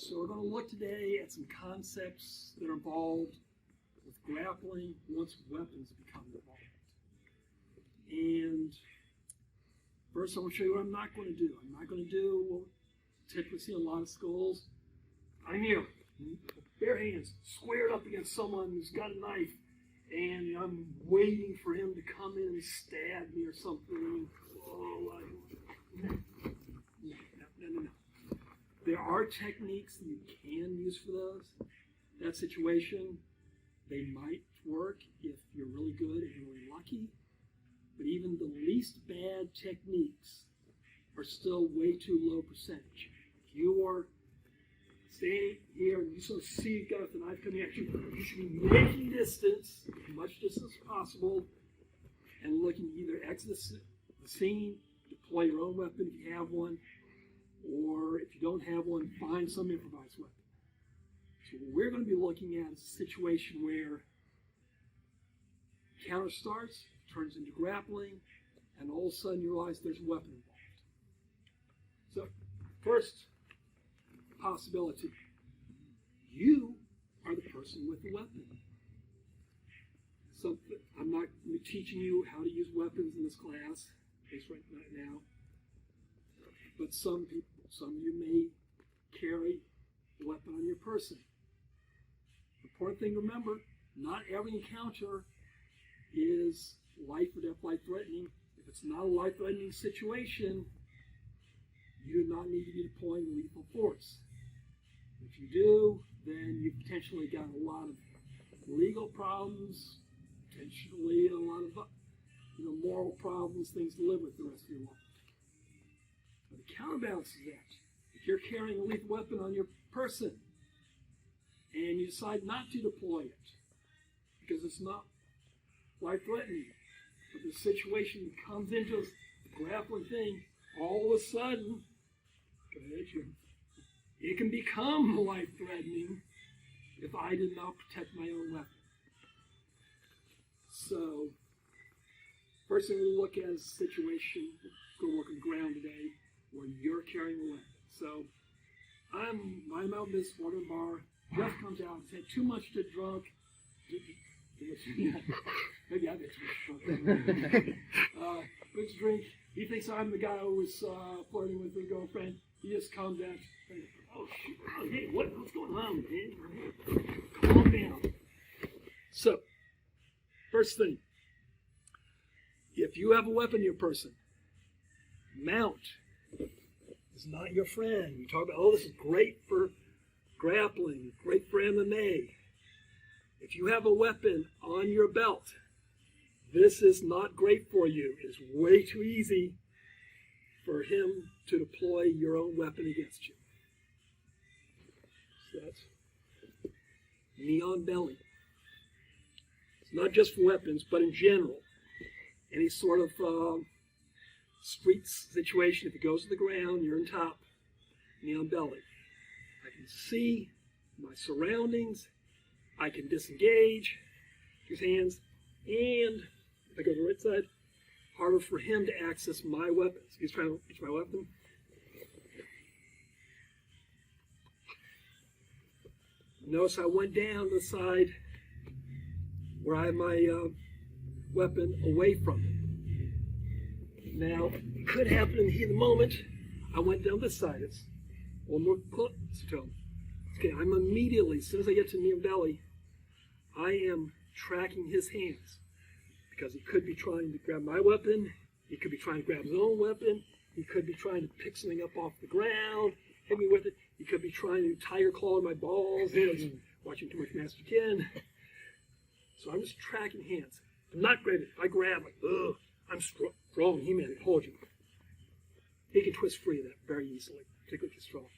So we're going to look today at some concepts that are involved with grappling once weapons become involved. And first I'm going to show you what I'm not going to do. I'm not going to do what we typically see in a lot of schools. I'm here, bare hands, squared up against someone who's got a knife, and I'm waiting for him to come in and stab me or something. Oh, no. There are techniques that you can use for those. That situation, they might work if you're really good and really lucky, but even the least bad techniques are still way too low percentage. If you are standing here and you sort of see a guy with a knife coming at you, you should be making distance, as much distance as possible, and looking to either exit the scene, deploy your own weapon if you have one, or if you don't have one, find some improvised weapon. So what we're going to be looking at is a situation where counter starts, turns into grappling, and all of a sudden you realize there's a weapon involved. So, first possibility, you are the person with the weapon. I'm not teaching you how to use weapons in this class, at least right now. But some of you may carry a weapon on your person. The important thing to remember, not every encounter is life or death, life-threatening. If it's not a life-threatening situation, you do not need to be deploying lethal force. If you do, then you've potentially got a lot of legal problems, potentially a lot of moral problems, things to live with the rest of your life. But the counterbalance is that if you're carrying a lethal weapon on your person and you decide not to deploy it because it's not life-threatening, but the situation comes into a grappling thing, all of a sudden, it can become life-threatening if I did not protect my own weapon. So, first thing we'll look at is a situation, we're going to work on the ground today, where you're carrying a weapon. So, I'm out in this water bar, Jeff comes out, he's had too much to drink. Maybe I get too much drunk. Let's drink. He thinks I'm the guy who was flirting with his girlfriend. He just comes out. Oh, shoot. Oh, hey, what's going on, man? Calm down. So, first thing, if you have a weapon in your person, mount is not your friend. You talk about, oh, this is great for grappling, great for MMA. If you have a weapon on your belt, this is not great for you. It's way too easy for him to deploy your own weapon against you. So that's knee on belly. It's not just for weapons, but in general. Any sort of street situation, if it goes to the ground, you're on top, knee on belly. I can see my surroundings. I can disengage his hands, and if I go to the right side, harder for him to access my weapons. He's trying to reach my weapon. Notice I went down to the side where I have my weapon away from him. Now, it could happen in the heat of the moment. I went down this side. It's one more close to him. Okay, I'm immediately, as soon as I get to knee and belly, I am tracking his hands because he could be trying to grab my weapon. He could be trying to grab his own weapon. He could be trying to pick something up off the ground, hit me with it. He could be trying to tiger claw my balls. Watching too much Master Ken. So I'm just tracking hands. I'm not grabbing. If I grab, I'm strong. He man, hold you. He can twist free of that very easily, particularly if he's strong.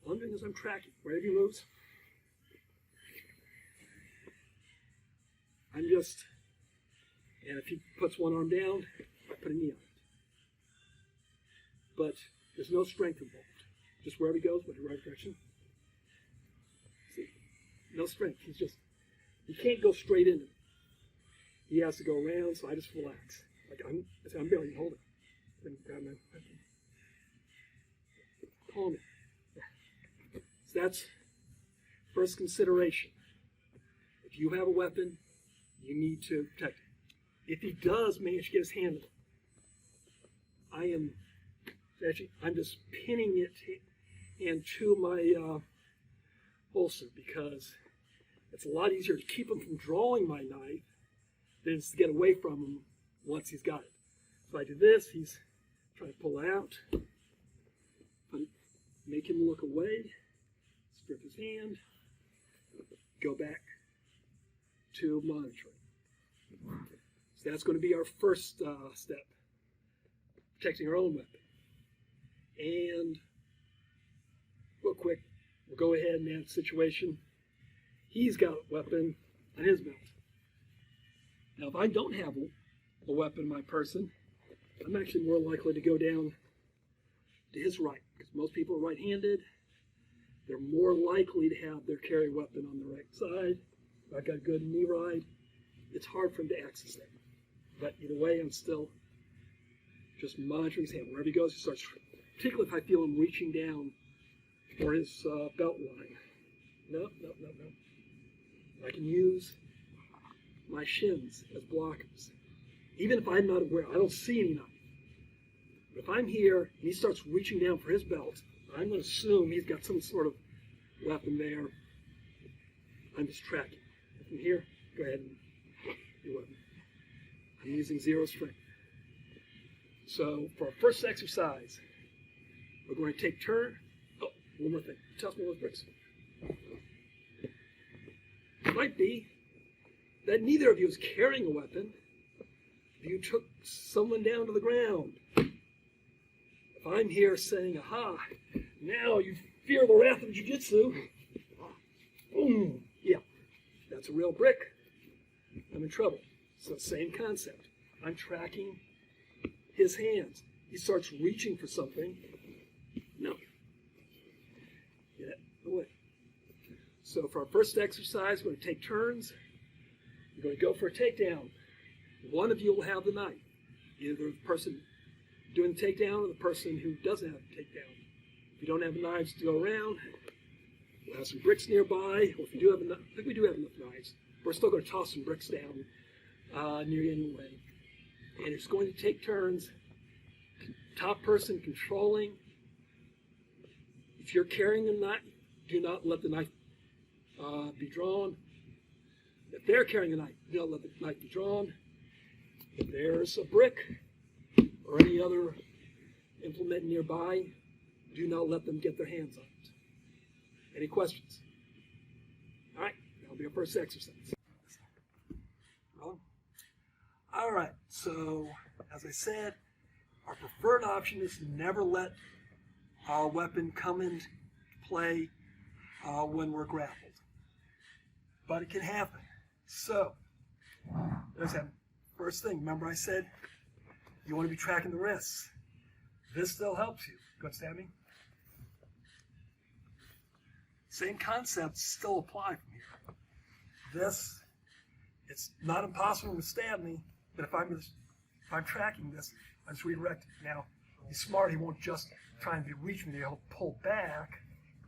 All I'm doing is I'm tracking. Wherever he moves, and if he puts one arm down, I put a knee on it. But there's no strength involved. Just wherever he goes, but the right direction. See, no strength. He can't go straight into me. He has to go around, so I just relax. Like I'm barely holding. Then grab my weapon. Calm it. So that's first consideration. If you have a weapon, you need to protect it. If he does manage to get his hand on it, I'm just pinning it into my holster, because it's a lot easier to keep him from drawing my knife than it is to get away from him once he's got it. If I do this, he's trying to pull out, make him look away, strip his hand, go back to monitoring. So that's going to be our first step, protecting our own weapon. And real quick, we'll go ahead and add the situation. He's got a weapon on his belt. Now, if I don't have a weapon in my person, I'm actually more likely to go down to his right, because most people are right-handed. They're more likely to have their carry weapon on the right side. If I've got a good knee ride, it's hard for him to access that. But either way, I'm still just monitoring his hand. Wherever he goes, he starts, particularly if I feel him reaching down for his belt line. No. I can use my shins as blockers. Even if I'm not aware, I don't see any knife. But if I'm here and he starts reaching down for his belt, I'm going to assume he's got some sort of weapon there. I'm just tracking. From here, go ahead and your weapon. I'm using 0 strength. So for our first exercise, we're going to take turn. Oh, one more thing. Toss me those bricks. It might be that neither of you is carrying a weapon. You took someone down to the ground. If I'm here saying, aha, now you fear the wrath of jiu-jitsu, boom, yeah, that's a real brick. I'm in trouble. So same concept. I'm tracking his hands. He starts reaching for something. No. Get away. So for our first exercise, we're going to take turns. We're going to go for a takedown. One of you will have the knife. Either the person doing the takedown or the person who doesn't have the takedown. If you don't have knives to go around, we'll have some bricks nearby. Or if you do have enough, I think we do have enough knives. We're still going to toss some bricks down near you anyway. And it's going to take turns. Top person controlling. If you're carrying a knife, do not let the knife be drawn. If they're carrying a knife, do not let the knife be drawn. If there's a brick or any other implement nearby, do not let them get their hands on it. Any questions? All right, that'll be our first exercise. All right, so as I said, our preferred option is to never let our weapon come into play when we're grappled. But it can happen. So, there's that first thing. Remember I said you want to be tracking the wrists. This still helps you. Go ahead, stab me. Same concepts still apply from here. This, it's not impossible to stab me, but if I'm tracking this, I just redirect it. Now, he's smart. He won't just try and reach me. He'll pull back,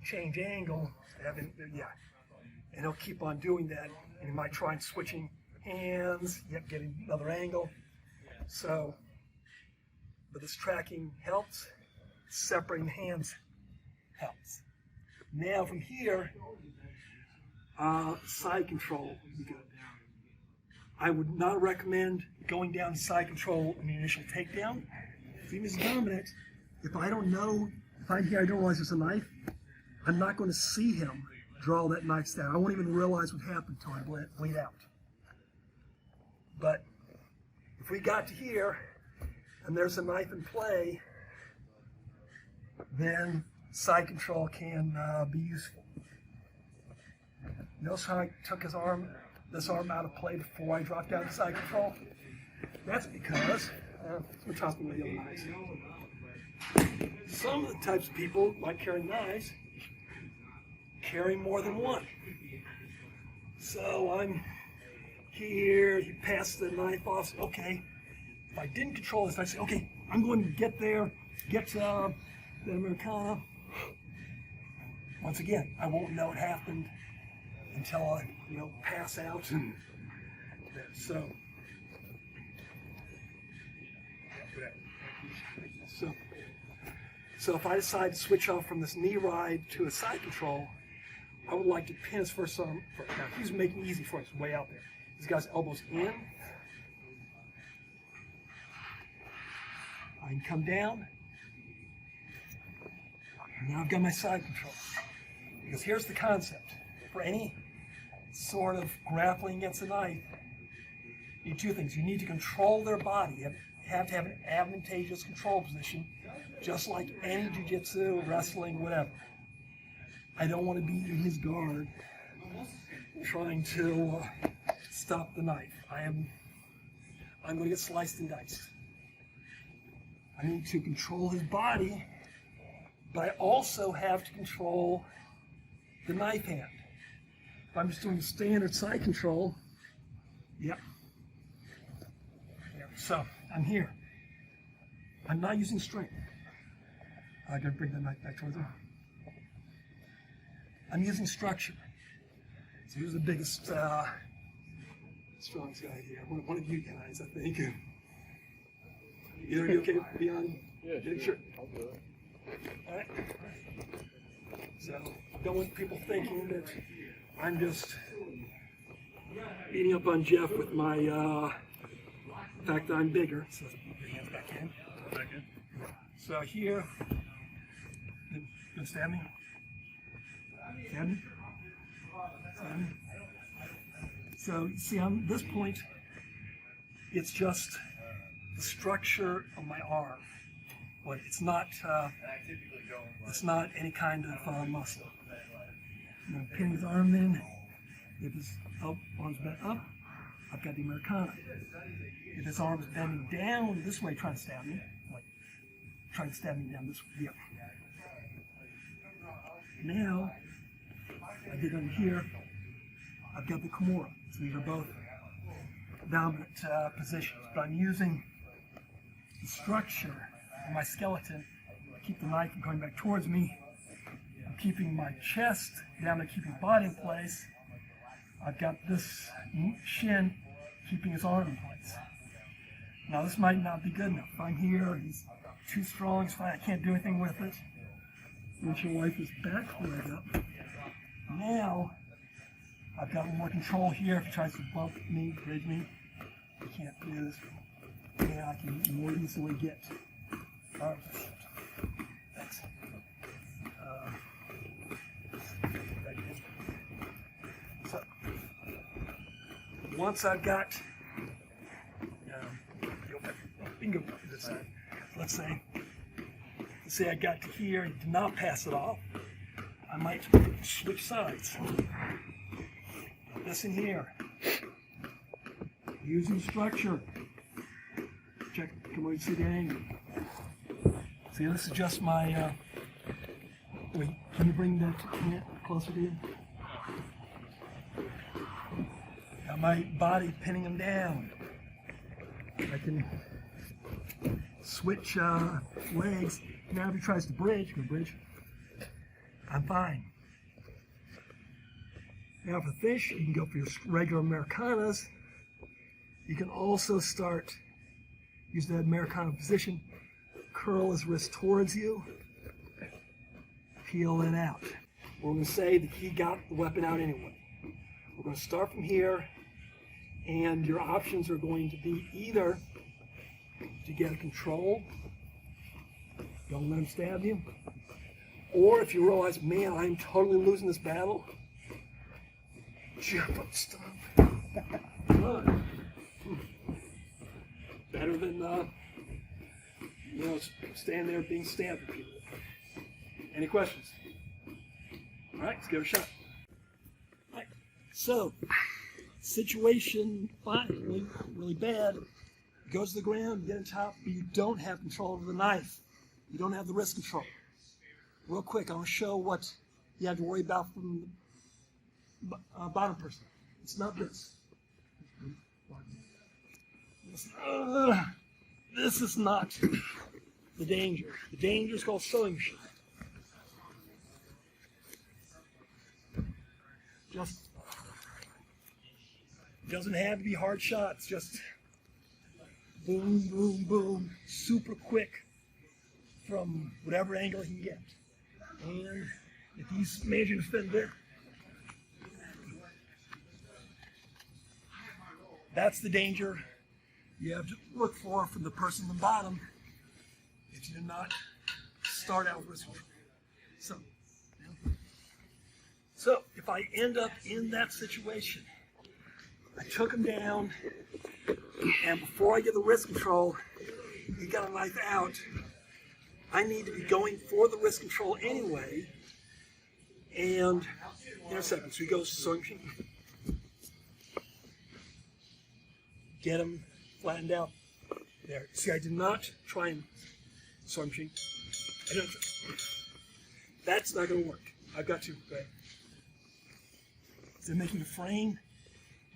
change angle, and he'll keep on doing that. And he might try and switching hands, yet getting another angle. So, but this tracking helps. Separating the hands helps. Now from here, side control would be good. I would not recommend going down to side control in the initial takedown. If he is dominant, if I don't know, if I'm here, I don't realize there's a knife, I'm not going to see him draw that knife down. I won't even realize what happened until I bleed out. But if we got to here and there's a knife in play, then side control can be useful. Notice how I took this arm out of play before I dropped down to side control? That's because, we're talking about the other knives. Some of the types of people like carrying knives carry more than one. So I'm here, you pass the knife off, okay. If I didn't control this, I say, okay, I'm going to get there, get the Americana. once again, I won't know it happened until I, pass out. And so if I decide to switch off from this knee ride to a side control, I would like to pin his first arm. Now he's making it easy for us, way out there. He's got his elbows in. I can come down. Now I've got my side control. Because here's the concept. For any sort of grappling against a knife, you need two things. You need to control their body. You have to have an advantageous control position, just like any jiu-jitsu, wrestling, whatever. I don't want to be in his guard trying to stop the knife. I'm going to get sliced and diced. I need to control his body, but I also have to control the knife hand. If I'm just doing standard side control, yep. So I'm here. I'm not using strength. I gotta bring the knife back towards him. I'm using structure. So who's the biggest, strongest guy here? One of you guys, I think. Either of you okay with being on? Yeah, sure. I'll do it. All right. So don't want people thinking that I'm just beating up on Jeff with my fact that I'm bigger. So put your hands back in. So here, you gonna stab me? Stab me? Stab me? So see, on this point, it's just the structure of my arm, but it's not any kind of muscle. I'm gonna pin his arm in. If his arm's bent up, I've got the Americana. If his arm's bending down this way, trying to stab me, trying to stab me down this way. Yep. Now, I get under here, I've got the Kimura. So these are both dominant positions, but I'm using the structure of my skeleton to keep the knife from going back towards me. I'm keeping my chest down to keep his body in place. I've got this shin keeping his arm in place. Now this might not be good enough. If I'm here, he's too strong, it's fine, I can't do anything with it. Once you wipe his back leg up, now I've got more control here. If he tries to bump me, bridge me, I can't do this. Now I can more easily get arms. Thanks. So once I've got bingo this side. Let's say I got to here and did not pass it off. I might switch sides. This in here. Using structure. Check, come over and see the angle. See, this is just my, wait, can you bring that closer to you? Got my body pinning him down. I can switch legs. Now if he tries to bridge, I'm fine. Now for fish, you can go for your regular Americanas. You can also use that Americana position, curl his wrist towards you, peel it out. We're going to say that he got the weapon out anyway. We're going to start from here, and your options are going to be either to get a control, don't let him stab you, or if you realize, man, I'm totally losing this battle, jump up, stop, run. Better than stand there being stabbed at people. Any questions? All right, let's give it a shot. All right, so situation 5, really bad. Goes to the ground, you get on top, but you don't have control over the knife. You don't have the wrist control. Real quick, I want to show what you have to worry about from the bottom person. It's not this. This is not the danger. The danger is called sewing machine. Just doesn't have to be hard shots. Just boom, boom, boom, super quick from whatever angle he can get. And if he's managing to defend there, that's the danger you have to look for from the person on the bottom if you do not start out with wrist control. So if I end up in that situation, I took him down, and before I get the wrist control, he got a knife out. I need to be going for the wrist control anyway, and intercept him. So he goes swinging. Get him flattened out there. See, I did not try and swinging. That's not going to work. I've got to. Go ahead. They're making a frame.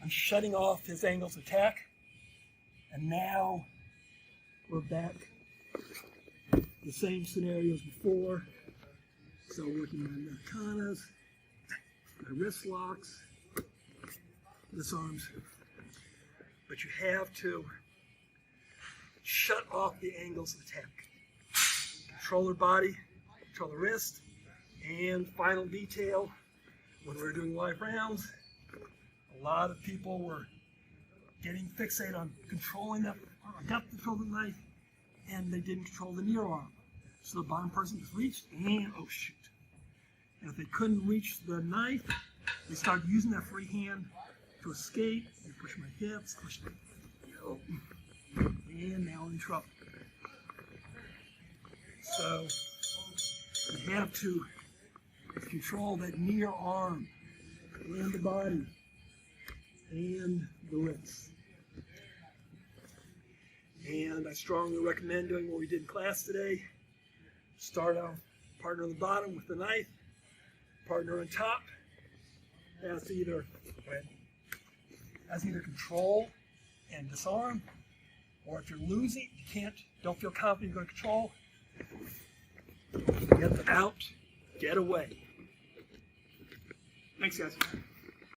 I'm shutting off his angles of attack. And now we're back. The same scenario as before. So working my Americanas, my wrist locks, disarms. But you have to shut off the angles of attack. Control their body, control the wrist, and final detail. When we were doing live rounds, a lot of people were getting fixated on controlling the depth control of the knife, and they didn't control the near arm. So the bottom person just reached, and oh shoot. And if they couldn't reach the knife, they started using that free hand to escape. They push my hips, push my, and now I'm in trouble. So you have to control that near arm and the body and the wrist. And I strongly recommend doing what we did in class today. Start out partner on the bottom with the knife, partner on top as either control and disarm, or if you're losing, don't feel confident you're going to control, get out, get away. Thanks, guys.